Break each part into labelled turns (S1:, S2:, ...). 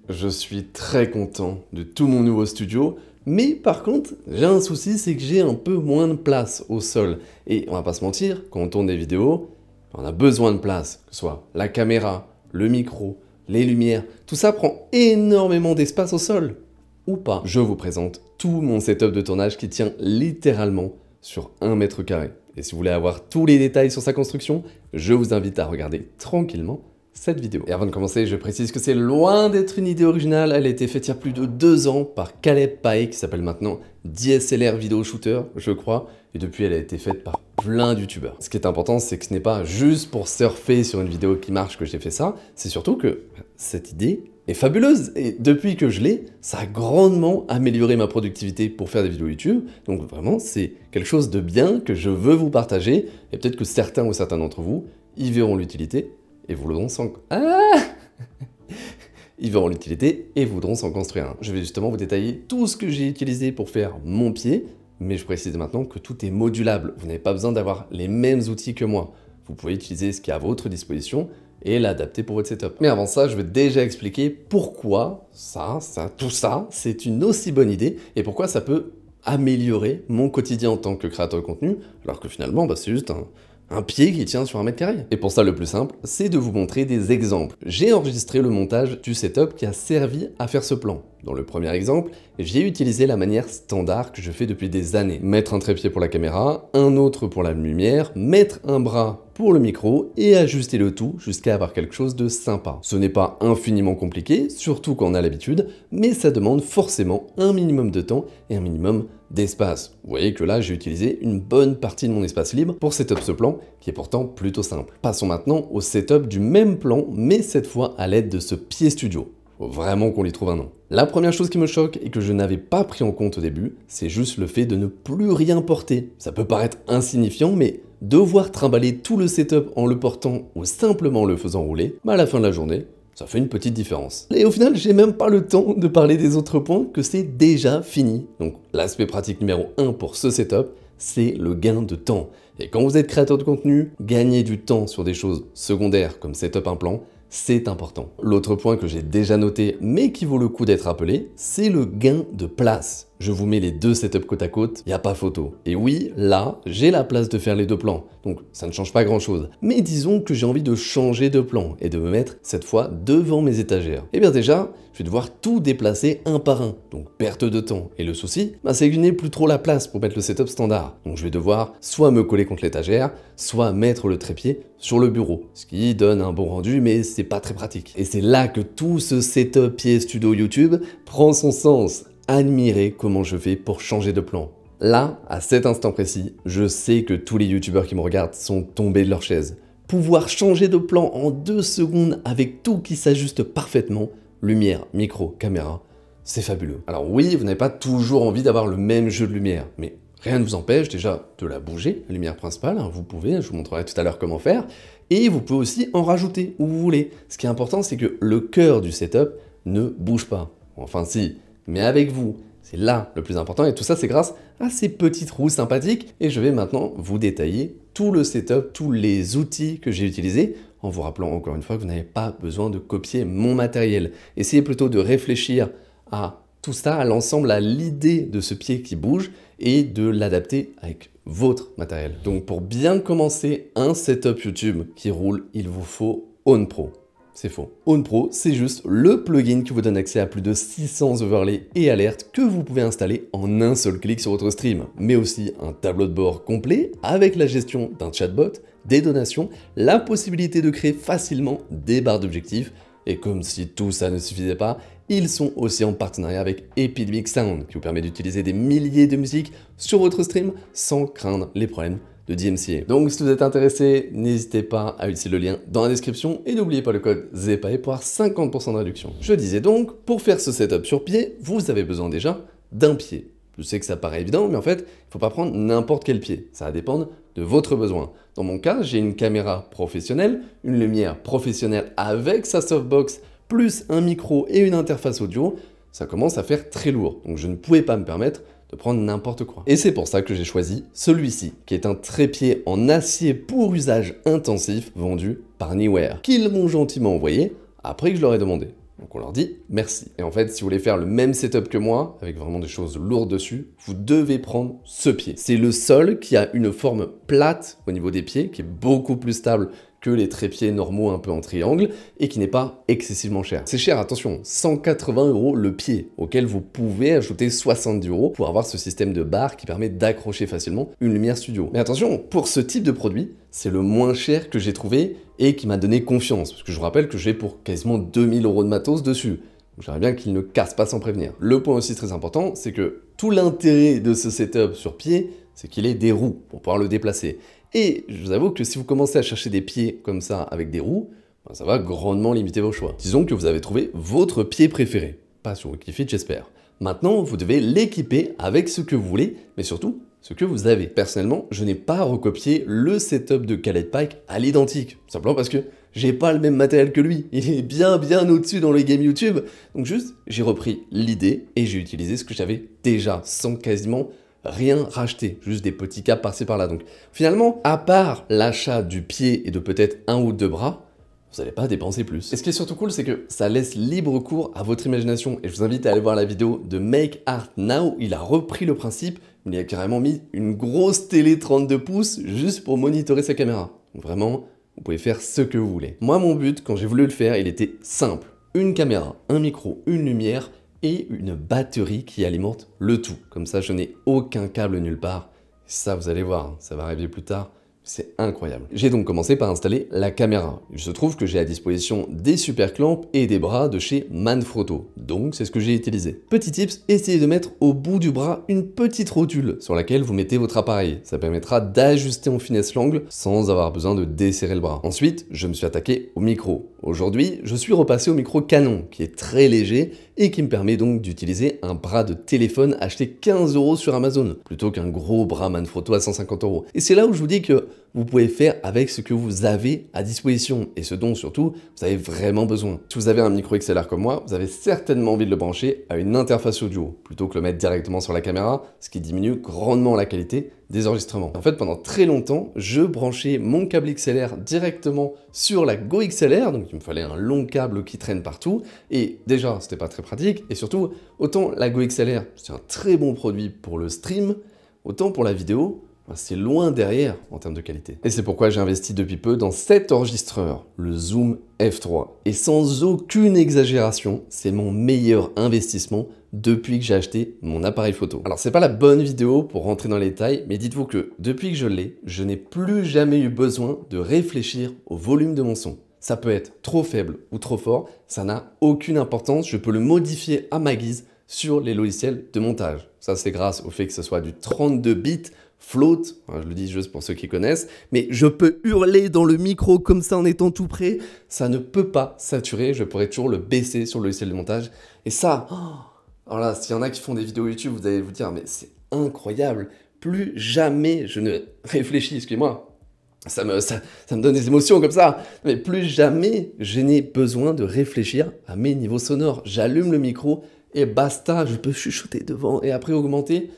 S1: Je suis très content de tout mon nouveau studio, mais par contre, j'ai un souci, c'est que j'ai un peu moins de place au sol. Et on va pas se mentir, quand on tourne des vidéos, on a besoin de place, que ce soit la caméra, le micro, les lumières, tout ça prend énormément d'espace au sol. Ou pas. Je vous présente tout mon setup de tournage qui tient littéralement sur 1 mètre carré. Et si vous voulez avoir tous les détails sur sa construction, je vous invite à regarder tranquillement cette vidéo. Et avant de commencer, je précise que c'est loin d'être une idée originale, elle a été faite il y a plus de 2 ans par Caleb Pae, qui s'appelle maintenant DSLR Video Shooter, je crois, et depuis elle a été faite par plein de youtubeurs. Ce qui est important, c'est que ce n'est pas juste pour surfer sur une vidéo qui marche que j'ai fait ça, c'est surtout que cette idée est fabuleuse, et depuis que je l'ai, ça a grandement amélioré ma productivité pour faire des vidéos YouTube, donc vraiment c'est quelque chose de bien que je veux vous partager, et peut-être que certains ou certains d'entre vous y verront l'utilité, et voudront s'en... Ils verront l'utilité et voudront s'en construire un. Je vais justement vous détailler tout ce que j'ai utilisé pour faire mon pied, mais je précise maintenant que tout est modulable. Vous n'avez pas besoin d'avoir les mêmes outils que moi. Vous pouvez utiliser ce qui est à votre disposition et l'adapter pour votre setup. Mais avant ça, je vais déjà expliquer pourquoi tout ça, c'est une aussi bonne idée et pourquoi ça peut améliorer mon quotidien en tant que créateur de contenu, alors que finalement, c'est juste un pied qui tient sur 1 mètre carré. Et pour ça, le plus simple, c'est de vous montrer des exemples. J'ai enregistré le montage du setup qui a servi à faire ce plan. Dans le premier exemple, j'ai utilisé la manière standard que je fais depuis des années. Mettre un trépied pour la caméra, un autre pour la lumière, mettre un bras pour le micro et ajuster le tout jusqu'à avoir quelque chose de sympa. Ce n'est pas infiniment compliqué, surtout quand on a l'habitude, mais ça demande forcément un minimum de temps et un minimum d'espace. Vous voyez que là, j'ai utilisé une bonne partie de mon espace libre pour setup ce plan, qui est pourtant plutôt simple. Passons maintenant au setup du même plan, mais cette fois à l'aide de ce pied studio. Faut vraiment qu'on lui trouve un nom. La première chose qui me choque et que je n'avais pas pris en compte au début, c'est juste le fait de ne plus rien porter. Ça peut paraître insignifiant, mais devoir trimballer tout le setup en le portant ou simplement le faisant rouler, à la fin de la journée, ça fait une petite différence. Et au final, j'ai même pas le temps de parler des autres points que c'est déjà fini. Donc l'aspect pratique numéro 1 pour ce setup, c'est le gain de temps. Et quand vous êtes créateur de contenu, gagner du temps sur des choses secondaires comme setup un plan, c'est important. L'autre point que j'ai déjà noté, mais qui vaut le coup d'être rappelé, c'est le gain de place. Je vous mets les deux setups côte à côte, il n'y a pas photo. Et oui, là, j'ai la place de faire les deux plans, donc ça ne change pas grand chose. Mais disons que j'ai envie de changer de plan et de me mettre cette fois devant mes étagères. Et bien déjà, je vais devoir tout déplacer un par un, donc perte de temps. Et le souci, c'est que je n'ai plus trop la place pour mettre le setup standard. Donc je vais devoir soit me coller contre l'étagère, soit mettre le trépied sur le bureau, ce qui donne un bon rendu, mais c'est pas très pratique. Et c'est là que tout ce setup pied studio YouTube prend son sens. Admirez comment je fais pour changer de plan. Là, à cet instant précis, je sais que tous les youtubeurs qui me regardent sont tombés de leur chaise. Pouvoir changer de plan en 2 secondes avec tout qui s'ajuste parfaitement, lumière, micro, caméra, c'est fabuleux. Alors oui, vous n'avez pas toujours envie d'avoir le même jeu de lumière, mais rien ne vous empêche déjà de la bouger, la lumière principale, vous pouvez, je vous montrerai tout à l'heure comment faire, et vous pouvez aussi en rajouter où vous voulez. Ce qui est important, c'est que le cœur du setup ne bouge pas. Enfin si, mais avec vous, c'est là le plus important, et tout ça c'est grâce à ces petites roues sympathiques, et je vais maintenant vous détailler tout le setup, tous les outils que j'ai utilisés, en vous rappelant encore une fois que vous n'avez pas besoin de copier mon matériel. Essayez plutôt de réfléchir à tout ça, à l'ensemble, à l'idée de ce pied qui bouge, et de l'adapter avec votre matériel. Donc pour bien commencer un setup YouTube qui roule, il vous faut OwnPro. C'est faux. OwnPro, c'est juste le plugin qui vous donne accès à plus de 600 overlays et alertes que vous pouvez installer en un seul clic sur votre stream, mais aussi un tableau de bord complet avec la gestion d'un chatbot, des donations, la possibilité de créer facilement des barres d'objectifs, et comme si tout ça ne suffisait pas, ils sont aussi en partenariat avec Epidemic Sound, qui vous permet d'utiliser des milliers de musiques sur votre stream sans craindre les problèmes de DMCA. Donc si vous êtes intéressé, n'hésitez pas à utiliser le lien dans la description et n'oubliez pas le code ZEPAE pour avoir 50% de réduction. Je disais donc, pour faire ce setup sur pied, vous avez besoin déjà d'un pied. Je sais que ça paraît évident, mais en fait, il ne faut pas prendre n'importe quel pied. Ça va dépendre de votre besoin. Dans mon cas, j'ai une caméra professionnelle, une lumière professionnelle avec sa softbox, plus un micro et une interface audio. Ça commence à faire très lourd, donc je ne pouvais pas me permettre de prendre n'importe quoi. Et c'est pour ça que j'ai choisi celui-ci, qui est un trépied en acier pour usage intensif vendu par Neewer, qu'ils m'ont gentiment envoyé après que je leur ai demandé. Donc on leur dit merci. Et en fait, si vous voulez faire le même setup que moi, avec vraiment des choses lourdes dessus, vous devez prendre ce pied. C'est le seul qui a une forme plate au niveau des pieds, qui est beaucoup plus stable que les trépieds normaux un peu en triangle et qui n'est pas excessivement cher. C'est cher, attention, 180 € le pied, auquel vous pouvez ajouter 70 € pour avoir ce système de barre qui permet d'accrocher facilement une lumière studio. Mais attention, pour ce type de produit, c'est le moins cher que j'ai trouvé et qui m'a donné confiance, parce que je vous rappelle que j'ai pour quasiment 2000 € de matos dessus. J'aimerais bien qu'il ne casse pas sans prévenir. Le point aussi très important, c'est que tout l'intérêt de ce setup sur pied, c'est qu'il ait des roues pour pouvoir le déplacer. Et je vous avoue que si vous commencez à chercher des pieds comme ça avec des roues, ben ça va grandement limiter vos choix. Disons que vous avez trouvé votre pied préféré. Pas sur Wikifit, j'espère. Maintenant, vous devez l'équiper avec ce que vous voulez, mais surtout ce que vous avez. Personnellement, je n'ai pas recopié le setup de Khaled Pike à l'identique. Simplement parce que j'ai pas le même matériel que lui. Il est bien au-dessus dans les games YouTube. Donc juste, j'ai repris l'idée et j'ai utilisé ce que j'avais déjà, sans quasiment rien racheter, juste des petits câbles par-ci par-là. Donc finalement, à part l'achat du pied et de peut-être un ou deux bras, vous n'allez pas dépenser plus. Et ce qui est surtout cool, c'est que ça laisse libre cours à votre imagination. Et je vous invite à aller voir la vidéo de Make Art Now. Il a repris le principe, il a carrément mis une grosse télé 32 pouces juste pour monitorer sa caméra. Donc vraiment, vous pouvez faire ce que vous voulez. Moi, mon but, quand j'ai voulu le faire, il était simple. Une caméra, un micro, une lumière et une batterie qui alimente le tout. Comme ça, je n'ai aucun câble nulle part. Ça, vous allez voir, ça va arriver plus tard. C'est incroyable. J'ai donc commencé par installer la caméra. Il se trouve que j'ai à disposition des super clamps et des bras de chez Manfrotto. Donc, c'est ce que j'ai utilisé. Petit tips, essayez de mettre au bout du bras une petite rotule sur laquelle vous mettez votre appareil. Ça permettra d'ajuster en finesse l'angle sans avoir besoin de desserrer le bras. Ensuite, je me suis attaqué au micro. Aujourd'hui, je suis repassé au micro Canon, qui est très léger et qui me permet donc d'utiliser un bras de téléphone acheté 15 € sur Amazon, plutôt qu'un gros bras Manfrotto à 150 €. Et c'est là où je vous dis que vous pouvez faire avec ce que vous avez à disposition et ce dont surtout vous avez vraiment besoin. Si vous avez un micro XLR comme moi, vous avez certainement envie de le brancher à une interface audio plutôt que le mettre directement sur la caméra, ce qui diminue grandement la qualité des enregistrements. En fait, pendant très longtemps, je branchais mon câble XLR directement sur la Go XLR, donc il me fallait un long câble qui traîne partout, et déjà, c'était pas très pratique, et surtout, autant la Go XLR, c'est un très bon produit pour le stream, autant pour la vidéo, c'est loin derrière en termes de qualité. Et c'est pourquoi j'ai investi depuis peu dans cet enregistreur, le Zoom F3. Et sans aucune exagération, c'est mon meilleur investissement depuis que j'ai acheté mon appareil photo. Alors c'est pas la bonne vidéo pour rentrer dans les détails, mais dites-vous que depuis que je l'ai, je n'ai plus jamais eu besoin de réfléchir au volume de mon son. Ça peut être trop faible ou trop fort, ça n'a aucune importance, je peux le modifier à ma guise sur les logiciels de montage. Ça c'est grâce au fait que ce soit du 32 bits, float, je le dis juste pour ceux qui connaissent, mais je peux hurler dans le micro comme ça en étant tout près, ça ne peut pas saturer, je pourrais toujours le baisser sur le logiciel de montage, et ça, alors là, s'il y en a qui font des vidéos YouTube, vous allez vous dire, mais c'est incroyable, plus jamais je ne réfléchis, excusez-moi, ça me donne des émotions comme ça, mais plus jamais je n'ai besoin de réfléchir à mes niveaux sonores, j'allume le micro et basta, je peux chuchoter devant et après augmenter.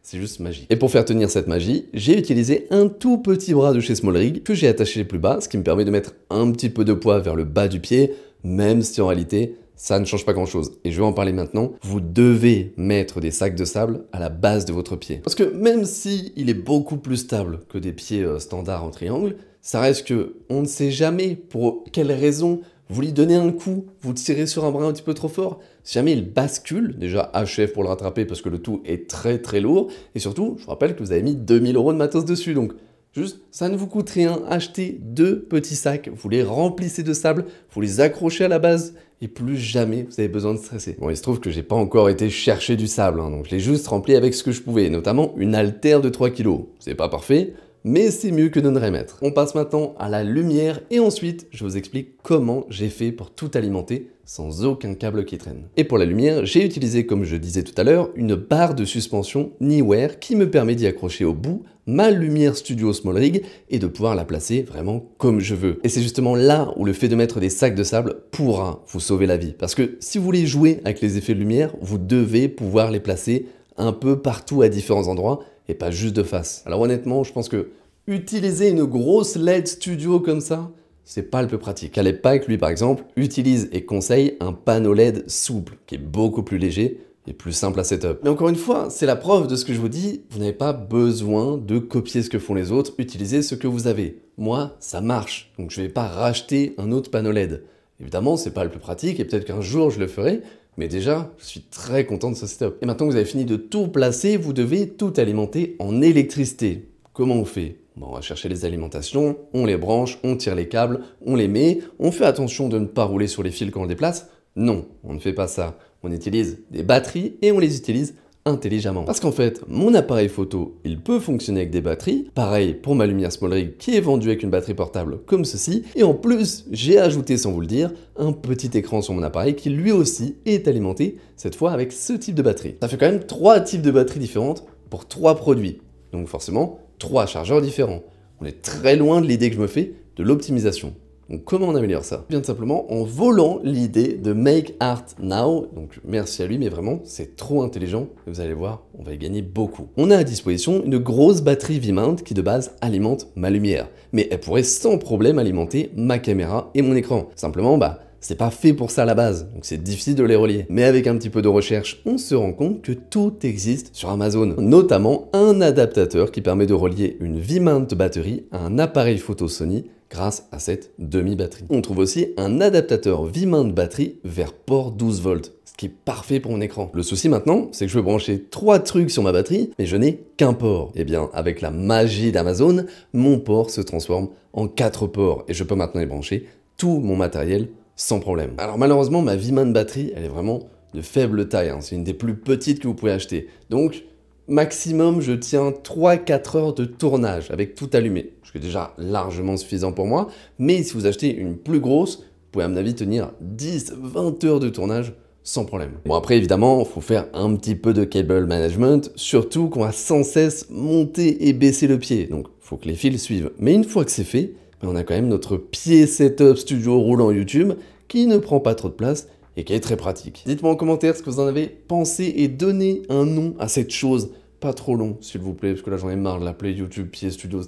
S1: C'est juste magique. Et pour faire tenir cette magie, j'ai utilisé un tout petit bras de chez SmallRig que j'ai attaché plus bas, ce qui me permet de mettre un petit peu de poids vers le bas du pied, même si en réalité, ça ne change pas grand chose. Et je vais en parler maintenant. Vous devez mettre des sacs de sable à la base de votre pied. Parce que même si il est beaucoup plus stable que des pieds standards en triangle, ça reste que on ne sait jamais pour quelle raison vous lui donnez un coup, vous tirez sur un bras un petit peu trop fort, si jamais il bascule, déjà HF pour le rattraper parce que le tout est très très lourd, et surtout, je vous rappelle que vous avez mis 2000 € de matos dessus, donc juste, ça ne vous coûte rien, achetez 2 petits sacs, vous les remplissez de sable, vous les accrochez à la base, et plus jamais vous avez besoin de stresser. Bon, il se trouve que j'ai pas encore été chercher du sable, donc je l'ai juste rempli avec ce que je pouvais, notamment une haltère de 3 kg. C'est pas parfait, mais c'est mieux que de ne rien mettre. On passe maintenant à la lumière et ensuite je vous explique comment j'ai fait pour tout alimenter sans aucun câble qui traîne. Et pour la lumière, j'ai utilisé, comme je disais tout à l'heure, une barre de suspension Neewer qui me permet d'y accrocher au bout ma lumière studio SmallRig et de pouvoir la placer vraiment comme je veux. Et c'est justement là où le fait de mettre des sacs de sable pourra vous sauver la vie. Parce que si vous voulez jouer avec les effets de lumière, vous devez pouvoir les placer un peu partout à différents endroits et pas juste de face. Alors honnêtement, je pense que utiliser une grosse LED studio comme ça, c'est pas le plus pratique. Kalepak, lui par exemple, utilise et conseille un panneau LED souple, qui est beaucoup plus léger et plus simple à setup. Mais encore une fois, c'est la preuve de ce que je vous dis, vous n'avez pas besoin de copier ce que font les autres, utilisez ce que vous avez. Moi, ça marche, donc je vais pas racheter un autre panneau LED. Évidemment, c'est pas le plus pratique et peut-être qu'un jour je le ferai, mais déjà, je suis très content de ce setup. Et maintenant que vous avez fini de tout placer, vous devez tout alimenter en électricité. Comment on fait? Bon, on va chercher les alimentations, on les branche, on tire les câbles, on les met, on fait attention de ne pas rouler sur les fils quand on le déplace. Non, on ne fait pas ça. On utilise des batteries et on les utilise intelligemment. Parce qu'en fait, mon appareil photo, il peut fonctionner avec des batteries. Pareil pour ma lumière SmallRig qui est vendue avec une batterie portable comme ceci. Et en plus, j'ai ajouté, sans vous le dire, un petit écran sur mon appareil qui lui aussi est alimenté, cette fois avec ce type de batterie. Ça fait quand même 3 types de batteries différentes pour 3 produits. Donc forcément, 3 chargeurs différents. On est très loin de l'idée que je me fais de l'optimisation. Donc comment on améliore ça? Bien simplement en volant l'idée de Make Art Now. Donc merci à lui, mais vraiment c'est trop intelligent. Vous allez voir, on va y gagner beaucoup. On a à disposition une grosse batterie V-mount qui de base alimente ma lumière. Mais elle pourrait sans problème alimenter ma caméra et mon écran. Simplement, c'est pas fait pour ça à la base, donc c'est difficile de les relier. Mais avec un petit peu de recherche, on se rend compte que tout existe sur Amazon. Notamment un adaptateur qui permet de relier une V-mount batterie à un appareil photo Sony grâce à cette demi-batterie. On trouve aussi un adaptateur V-mount batterie vers port 12 volts, ce qui est parfait pour mon écran. Le souci maintenant, c'est que je veux brancher 3 trucs sur ma batterie, mais je n'ai qu'un port. Et bien, avec la magie d'Amazon, mon port se transforme en 4 ports et je peux maintenant y brancher tout mon matériel sans problème. Alors malheureusement, ma V-mount batterie, elle est vraiment de faible taille, hein. C'est une des plus petites que vous pouvez acheter. Donc, maximum, je tiens 3-4 heures de tournage avec tout allumé, ce qui est déjà largement suffisant pour moi. Mais si vous achetez une plus grosse, vous pouvez à mon avis tenir 10-20 heures de tournage sans problème. Bon après évidemment, il faut faire un petit peu de cable management, surtout qu'on va sans cesse monter et baisser le pied. Donc il faut que les fils suivent. Mais une fois que c'est fait, on a quand même notre pied setup studio roulant YouTube qui ne prend pas trop de place et qui est très pratique. Dites-moi en commentaire ce que vous en avez pensé et donnez un nom à cette chose. Pas trop long, s'il vous plaît, parce que là j'en ai marre de l'appeler YouTube Pied Studio.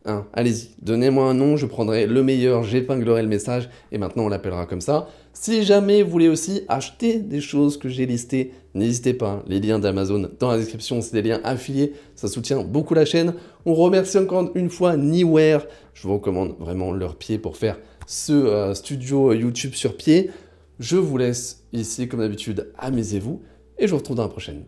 S1: Hein, allez-y, donnez-moi un nom, je prendrai le meilleur, j'épinglerai le message et maintenant on l'appellera comme ça. Si jamais vous voulez aussi acheter des choses que j'ai listées, n'hésitez pas, les liens d'Amazon dans la description, c'est des liens affiliés, ça soutient beaucoup la chaîne. On remercie encore une fois Niware, je vous recommande vraiment leur pied pour faire ce studio YouTube sur pied. Je vous laisse ici, comme d'habitude, amusez-vous et je vous retrouve dans la prochaine.